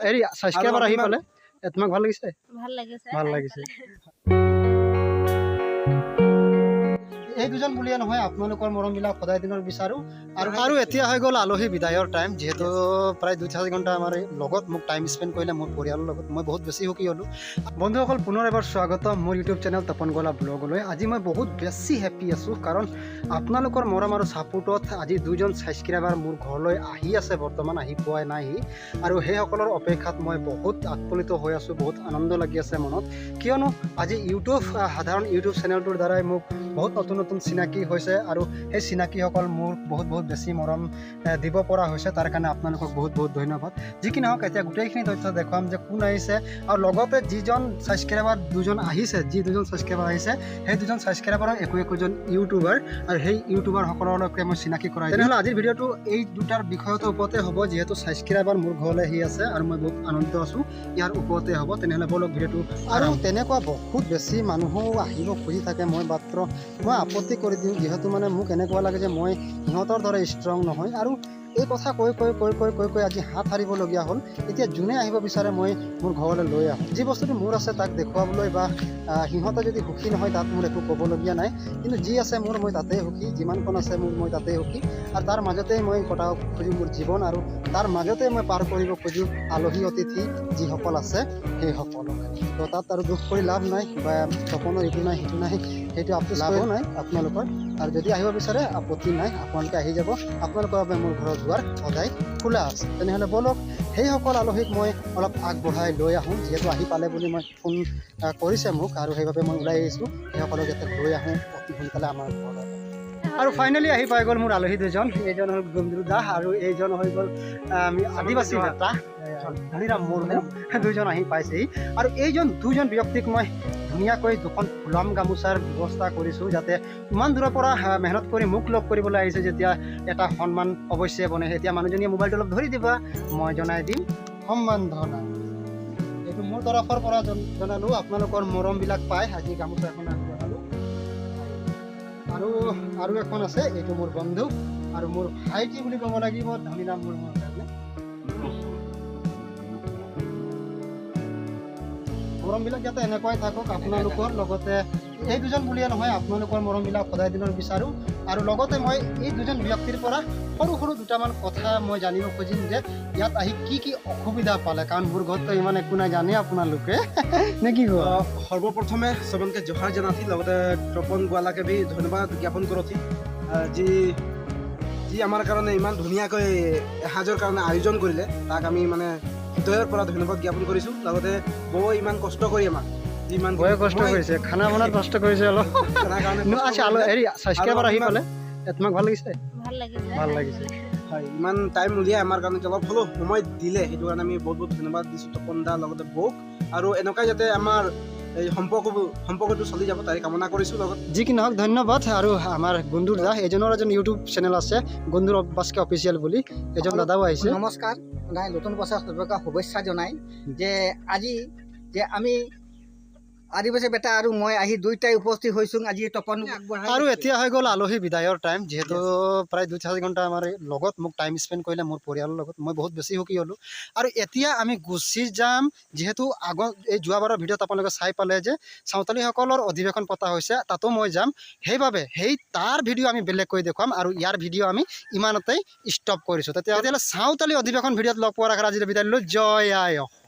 হেৰি ছাবস্ক্ৰাইবাৰ আহি পালে তোমাক ভাল লাগিছে? ভাল লাগিছে। এই দুজন বুলিয়ে নহয় আপোনালোকৰ মৰমবিলাক সদায় দিনৰ বিচাৰোঁ। আৰু এতিয়া হৈ গ'ল আলহী বিদায়ৰ টাইম। যিহেতু প্ৰায় 2-4 ঘণ্টা আমাৰ লগত মোক টাইম স্পেণ্ড কৰিলে মোৰ পৰিয়ালৰ লগত, মই বহুত বেছি সুখী হ'লোঁ। বন্ধুসকল, পুনৰ এবাৰ স্বাগতম মোৰ ইউটিউব চেনেল তপন গোৱালা ব্লগলৈ। আজি মই বহুত বেছি হেপ্পী আছোঁ, কাৰণ আপোনালোকৰ মৰম আৰু ছাপোৰ্টত আজি 2জন ছাবস্ক্ৰাইবাৰ মোৰ ঘৰলৈ আহি আছে, বৰ্তমান আহি পোৱাই নাইহি। আৰু সেইসকলৰ অপেক্ষাত মই বহুত আপ্লুত হৈ আছোঁ, বহুত আনন্দ লাগি আছে মনত, কিয়নো আজি সাধাৰণ ইউটিউব চেনেলটোৰ দ্বাৰাই মোক বহুত নতুন নতুন চিনাকি হৈছে, আৰু সেই চিনাকিসকল মোৰ বহুত বেছি মৰম দিব পৰা হৈছে। তাৰ কাৰণে আপোনালোকক বহুত ধন্যবাদ। যি কি নহওক, এতিয়া গোটেইখিনি তথ্য দেখুৱাম যে কোন আহিছে, আৰু লগতে যিজন ছাবস্ক্ৰাইবাৰ 2জন আহিছে, সেই 2জন ছাবস্ক্ৰাইবাৰৰ একোজন ইউটিউবাৰ, আৰু সেই ইউটিউবাৰসকলকে মই চিনাকি কৰাই। তেনেহ'লে আজিৰ ভিডিঅ'টো এই দুটাৰ বিষয়ৰ ওপৰতে হ'ব। যিহেতু ছাবস্ক্ৰাইবাৰ মোৰ ঘৰলৈ আহি আছে আৰু মই বহুত আনন্দিত আছোঁ, ইয়াৰ ওপৰতে হ'ব। তেনেহ'লে বলক ভিডিঅ'টো। আৰু তেনেকুৱা বহুত বেছি মানুহো আহিব খুজি থাকে, মই আপত্তি কৰি দিওঁ, যিহেতু মানে মোক এনেকুৱা লাগে যে মই সিহঁতৰ দৰে ষ্ট্ৰং নহয়। আৰু এই কথা কৈ আজি হাত সাৰিবলগীয়া হ'ল। এতিয়া যোনে আহিব বিচাৰে মই মোৰ ঘৰলৈ লৈ আহোঁ। যি বস্তুটো মোৰ আছে তাক দেখুৱাবলৈ, বা সিহঁতে যদি সুখী নহয় তাত মোৰ একো ক'বলগীয়া নাই। কিন্তু যি আছে মোৰ, মই তাতেই সুখী। যিমানখন আছে মোৰ, মই তাতেই সুখী। আৰু তাৰ মাজতেই মই কটাব খোজোঁ মোৰ জীৱন, আৰু তাৰ মাজতেই মই পাৰ কৰিব খোজোঁ আলহী অতিথি যিসকল আছে সেইসকলক। তো তাত আৰু দুখ কৰি লাভ নাই, বা সপোনৰ ইটো নাই সিটো নাই, সেইটো লাভো নাই আপোনালোকৰ। আৰু যদি আহিব বিচাৰে আপত্তি নাই, আপোনালোকে আহি যাব। আপোনালোকৰ বাবে মোৰ ঘৰৰ দুৱাৰ সদায় খোলা আছে। তেনেহ'লে বলক সেইসকল আলহীক মই অলপ আগবঢ়াই লৈ আহোঁ। যিহেতু আহি পালে বুলি মই ফোন কৰিছে মোক, আৰু সেইবাবে মই ওলাই আহিছোঁ সেইসকলক যাতে লৈ আহোঁ অতি সোনকালে আমাৰ ঘৰলৈ। আৰু ফাইনেলি আহি পাই গ'ল মোৰ আলহী 2জন। এইজন হ'ল গুমদুৰ দা, আৰু এইজন হৈ গ'ল আদিবাসী নেতা ধনীৰাম মুৰ্মু। 2জন আহি পাইছেহি, আৰু এইজন 2জন ব্যক্তিক মই ধুনীয়াকৈ 2খন ফুলাম গামোচাৰ ব্যৱস্থা কৰিছোঁ, যাতে ইমান দূৰৰ পৰা মেহনত কৰি মোক লগ কৰিবলৈ আহিছে, যেতিয়া এটা সন্মান অৱশ্যে বনে। এতিয়া মানুহজনীয়ে মোবাইলটো অলপ ধৰি দিবা, মই জনাই দিম সম্বৰ্ধনা। এইটো মোৰ তৰফৰ পৰা জনালোঁ। আপোনালোকৰ মৰমবিলাক পাই আজি গামোচা এখন আগবঢ়ালোঁ। আৰু এখন আছে, এইটো মোৰ বন্ধু আৰু মোৰ ভাইটি বুলি ক'ব লাগিব, ধনীৰাম মুৰ্মুৰ কাৰণে। মৰমবিলাক যাতে এনেকুৱাই থাকক আপোনালোকৰ লগতে। এই 2জন বুলিয়ে নহয় আপোনালোকৰ মৰমবিলাক সদায় দিনৰ বিচাৰোঁ। আৰু লগতে মই এই 2জন ব্যক্তিৰ পৰা সৰু দুটামান কথা মই জানিব খুজিম, যে ইয়াত আহি কি অসুবিধা পালে, কাৰণ মোৰ ঘৰতো ইমান একো নাই, জানে আপোনালোকে নে কি কয়। সৰ্বপ্ৰথমে সবনকে জোহাৰ জানাথি, লগতে তপন গোৱালাকে भी ধন্যবাদ জ্ঞাপন কৰথি, যি আমাৰ কাৰণে ইমান ধুনীয়াকৈ এসাঁজৰ কাৰণে আয়োজন কৰিলে, তাক আমি মানে হৃদয়ৰ পৰা ধন্যবাদ জ্ঞাপন কৰিছোঁ। লগতে বৌ ইমান কষ্ট কৰি আমাক, ইমান কষ্ট কৰিছে, খানা বনাত কষ্ট কৰিছে অলপ। হেৰি ছাবস্ক্ৰাইবাৰ আহি পালে তোমাক ভাল লাগিছে? ভাল লাগিছে। হয়, ইমান টাইম উলিয়াই আমাৰ কাৰণে অলপ হ'লেও সময় দিলে, সেইটো কাৰণে আমি বহুত ধন্যবাদ দিছোঁ তপন দা লগতে বৌক। আৰু এনেকুৱাই যাতে আমাৰ এই সম্পৰ্কটো চলি যাব তাৰে কামনা কৰিছোঁ। লগত যি কি নহওক ধন্যবাদ। আৰু আমাৰ গুন্দুৰ দা, এজন ইউটিউব চেনেল আছে গুন্দুৰ বাস্কে অফিচিয়েল বুলি, এজন দাদাও আহিছে। নমস্কাৰ, নতুন বছৰ শুভেচ্ছা জনাই যে আজি যে আমি আদিবাসী বেটা আৰু মই আহি দুইটাই উপস্থিত হৈছোঁ আজি তপন। আৰু এতিয়া হৈ গ'ল আলহী বিদায়ৰ টাইম। যিহেতু প্ৰায় 2-4 ঘণ্টা আমাৰ লগত মোক টাইম স্পেণ্ড কৰিলে মোৰ পৰিয়ালৰ লগত, মই বহুত বেছি সুখী হ'লোঁ। আৰু এতিয়া আমি গুচি যাম, যিহেতু এই যোৱাবাৰৰ ভিডিঅ'ত আপোনালোকে চাই পালে যে চাওতালীসকলৰ অধিৱেশন পতা হৈছে, তাতো মই যাম। সেইবাবে তাৰ ভিডিঅ' আমি বেলেগকৈ দেখুৱাম, আৰু ইয়াৰ ভিডিঅ' আমি ইমানতেই ষ্টপ কৰিছোঁ। তেতিয়াহ'লে চাওতালী অধিৱেশন ভিডিঅ'ত লগ পোৱাৰ আশাৰে আজিলৈ বিদায় দিলোঁ। জয় আই অসম।